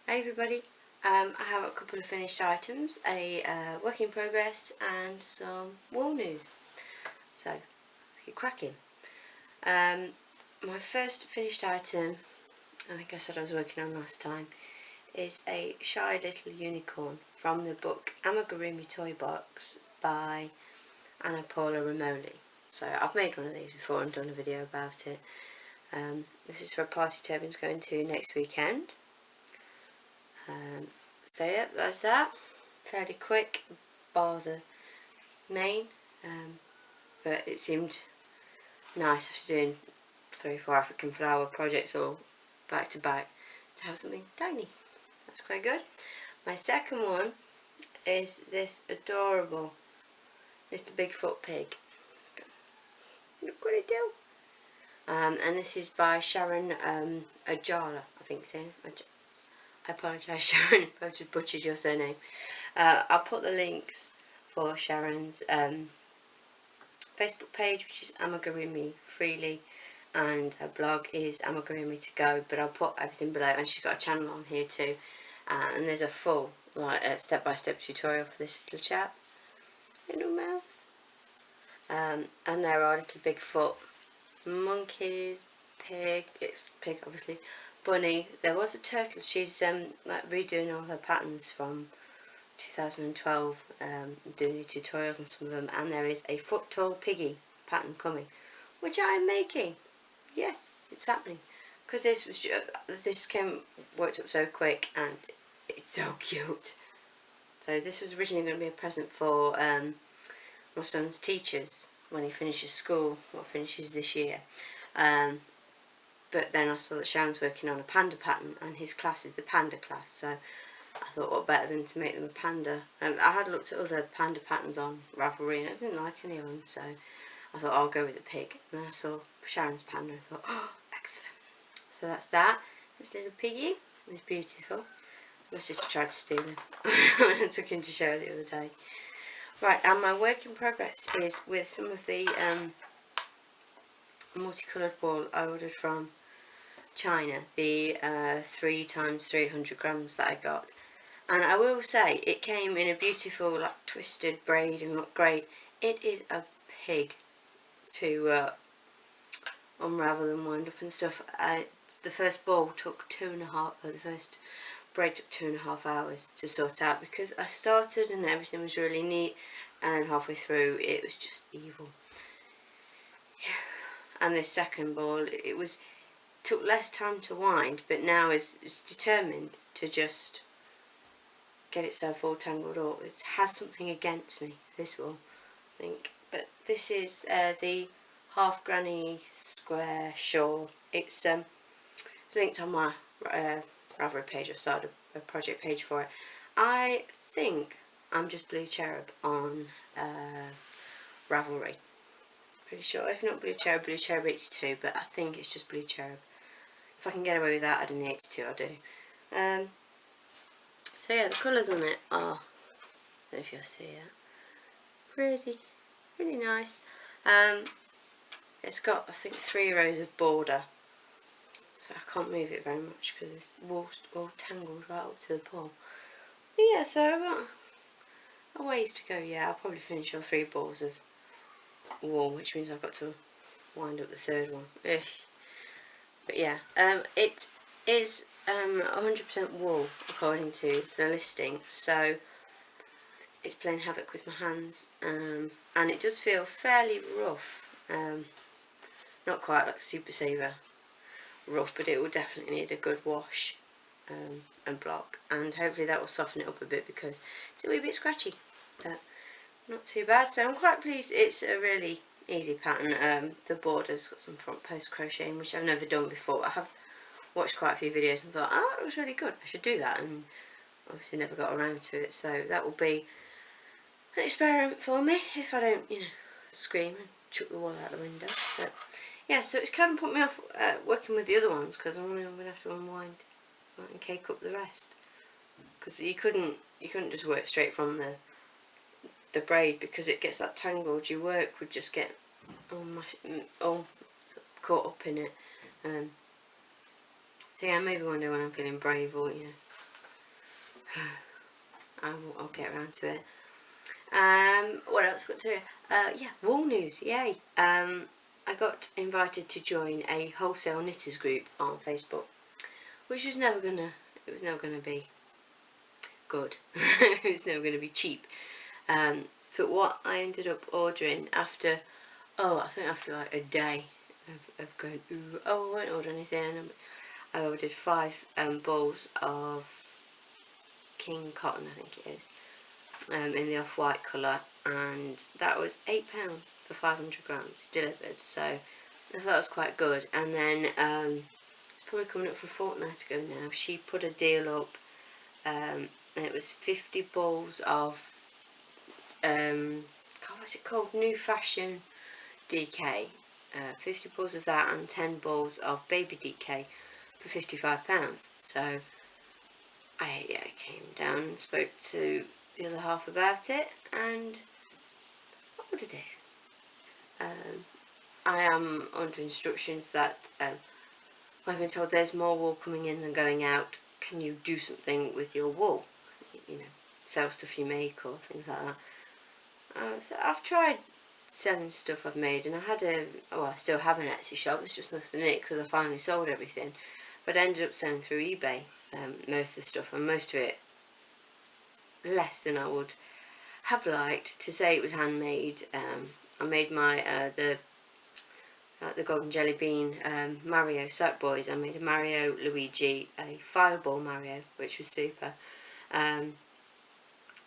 Hi everybody, I have a couple of finished items, a work in progress and some wool news. So, get cracking. My first finished item, I think I said I was working on last time, is a Shy Little Unicorn from the book Amigurumi Toy Box by Anna Paula Romoli. So I've made one of these before and done a video about it. This is for a party Tobin's going to next weekend. So yeah, that's that. Fairly quick, bar the main, but it seemed nice after doing 3 or 4 African flower projects all back to back to have something tiny. That's quite good. My second one is this adorable little Bigfoot pig. Look what it do. And this is by Sharon Ojala, I think it's in. I apologise, Sharon, if I've just butchered your surname. I'll put the links for Sharon's Facebook page, which is Amigurumi Freely, and her blog is Amigurumi To Go, but I'll put everything below, and she's got a channel on here too, and there's a full step-by-step tutorial for this little chap. Little mouse. And there are little Bigfoot monkeys, pig, it's pig obviously, bunny. There was a turtle. She's like redoing all her patterns from 2012, doing new tutorials on some of them, and there is a foot tall piggy pattern coming, which I am making. Yes, it's happening, because this worked up so quick and it's so cute. So this was originally going to be a present for my son's teachers when he finishes school, or finishes this year. But then I saw that Sharon's working on a panda pattern, and his class is the panda class, so I thought what better than to make them a panda. I had looked at other panda patterns on Ravelry and I didn't like any of them, so I thought I'll go with the pig. And then I saw Sharon's panda and I thought, oh, excellent. So that's that. This little piggy is beautiful. My sister tried to steal him when I took him to show the other day. Right, and my work in progress is with some of the multicoloured wool I ordered from China, the 3 times 300 grams that I got. And I will say, it came in a beautiful like twisted braid and looked great. It is a pig to unravel and wind up and stuff. The first ball took the first braid took 2.5 hours to sort out, because I started and everything was really neat, and then halfway through it was just evil. Yeah. And this second ball, it took less time to wind, but now is determined to just get itself all tangled up. It has something against me, this will, I think. But this is the half granny square shawl. It's linked on my Ravelry page. I've started a project page for it. I think I'm just Blue Cherub on Ravelry. Pretty sure. If not Blue Cherub 82, but I think it's just Blue Cherub. If I can get away with that, adding the 82, I'll do. So yeah, the colours on it are, I don't know if you'll see it, pretty nice. It's got, I think, 3 rows of border, so I can't move it very much because it's all tangled right up to the paw. But yeah, so I've got a ways to go. Yeah, I'll probably finish all 3 balls of wool, which means I've got to wind up the 3rd one. Ugh. But yeah, it is 100% wool according to the listing, so it's playing havoc with my hands, and it does feel fairly rough. Not quite like Super Saver rough, but it will definitely need a good wash and block, and hopefully that will soften it up a bit, because it's a wee bit scratchy, but not too bad. So I'm quite pleased. It's a really easy pattern. The border's got some front post crocheting, which I've never done before. I have watched quite a few videos and thought, oh, it was really good, I should do that, and obviously never got around to it. So that will be an experiment for me if I don't, scream and chuck the wall out the window. But yeah, so it's kind of put me off working with the other ones, because I'm going to have to unwind and cake up the rest, because you couldn't just work straight from the braid, because it gets that tangled. Your work would just get all caught up in it. So yeah, maybe one day when I'm feeling brave, or I'll get around to it. What else got to? Yeah, wool news, yay! I got invited to join a wholesale knitters group on Facebook, which was never gonna be good. It was never gonna be cheap. But what I ended up ordering after, I think after like a day of going, ooh, I won't order anything. I ordered 5 balls of King cotton, I think it is, in the off-white colour, and that was £8 for 500 grams delivered, so I thought that was quite good. And then it's probably coming up for a fortnight ago now, she put a deal up, and it was 50 balls of what's it called, New Fashion DK, 50 balls of that and 10 balls of baby DK for £55. So I came down and spoke to the other half about it and ordered it. I am under instructions that I've been told there's more wool coming in than going out. Can you do something with your wool? You know, sell stuff you make or things like that. So I've tried selling stuff I've made, and I had I still have an Etsy shop. There's just nothing in it because I finally sold everything. But I ended up selling through eBay most of the stuff, and most of it less than I would have liked. To say it was handmade, I made my the Golden Jelly Bean Mario Sack Boys. I made a Mario Luigi, a Fireball Mario, which was super.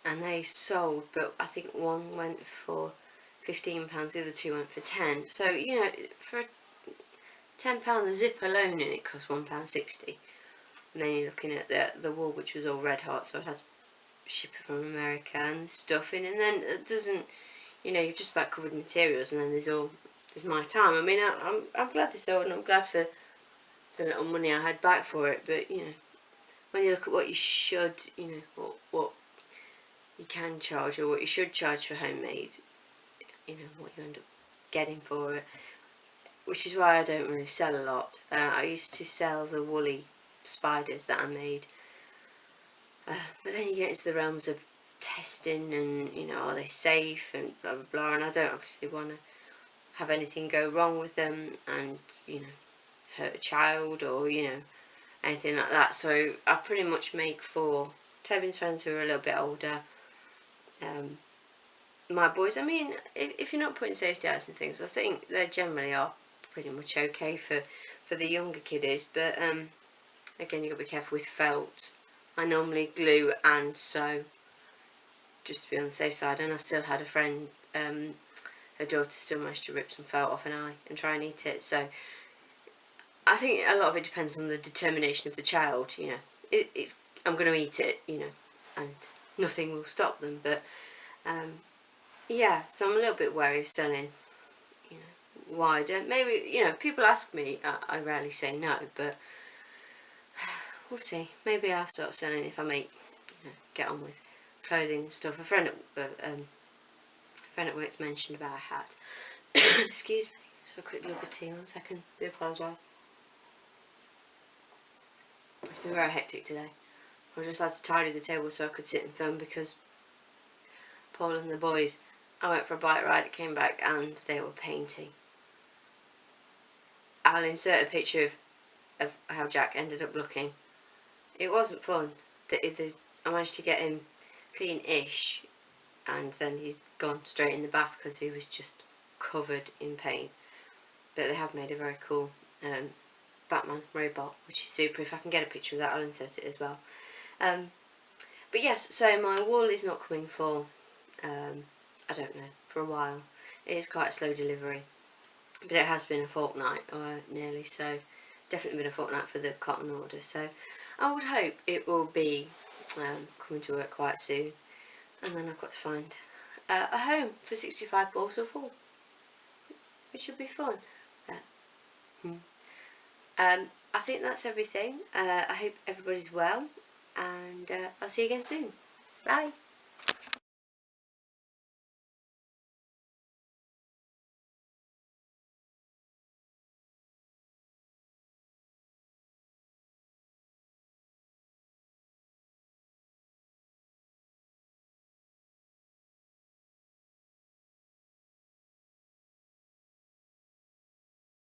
And they sold, but I think one went for £15, the other 2 went for 10. So, you know, for £10 the zip alone, and it cost £1.60. And then you're looking at the wool, which was all red hot, so I had to ship it from America and stuff in. And then it doesn't, you know, you've just about covered materials, and then there's my time. I mean, I'm glad they sold, and I'm glad for the little money I had back for it. But, you know, when you look at what you should, you know, what you can charge or what you should charge for homemade, you know, what you end up getting for it, which is why I don't really sell a lot. I used to sell the woolly spiders that I made, but then you get into the realms of testing and, you know, are they safe and blah blah blah, and I don't obviously want to have anything go wrong with them and, you know, hurt a child or, you know, anything like that. So I pretty much make for Toby friends who are a little bit older. My boys, I mean, if you're not putting safety eyes and things, I think they generally are pretty much okay for the younger kiddies. But again, you've got to be careful with felt. I normally glue and sew, just to be on the safe side. And I still had a friend, her daughter still managed to rip some felt off an eye and try and eat it. So I think a lot of it depends on the determination of the child. You know, I'm going to eat it, you know, and nothing will stop them. But yeah, so I'm a little bit wary of selling, you know, wider. Maybe, you know, people ask me, I rarely say no, but we'll see. Maybe I'll start selling if I make, you know, get on with clothing and stuff. A friend at work's mentioned about a hat. Excuse me, just a quick look at tea, 1 second. Do apologise. It's been very hectic today. I just had to tidy the table so I could sit and film because Paul and the boys, I went for a bike ride, came back and they were painting. I'll insert a picture of how Jack ended up looking. It wasn't fun. I managed to get him clean-ish, and then he's gone straight in the bath because he was just covered in paint. But they have made a very cool Batman robot, which is super. If I can get a picture of that, I'll insert it as well. But yes, so my wool is not coming for, I don't know, for a while. It is quite a slow delivery, but it has been a fortnight or nearly, so definitely been a fortnight for the cotton order. So I would hope it will be coming to work quite soon, and then I've got to find a home for 65 balls of wool, which should be fun. I think that's everything. I hope everybody's well, and I'll see you again soon. Bye.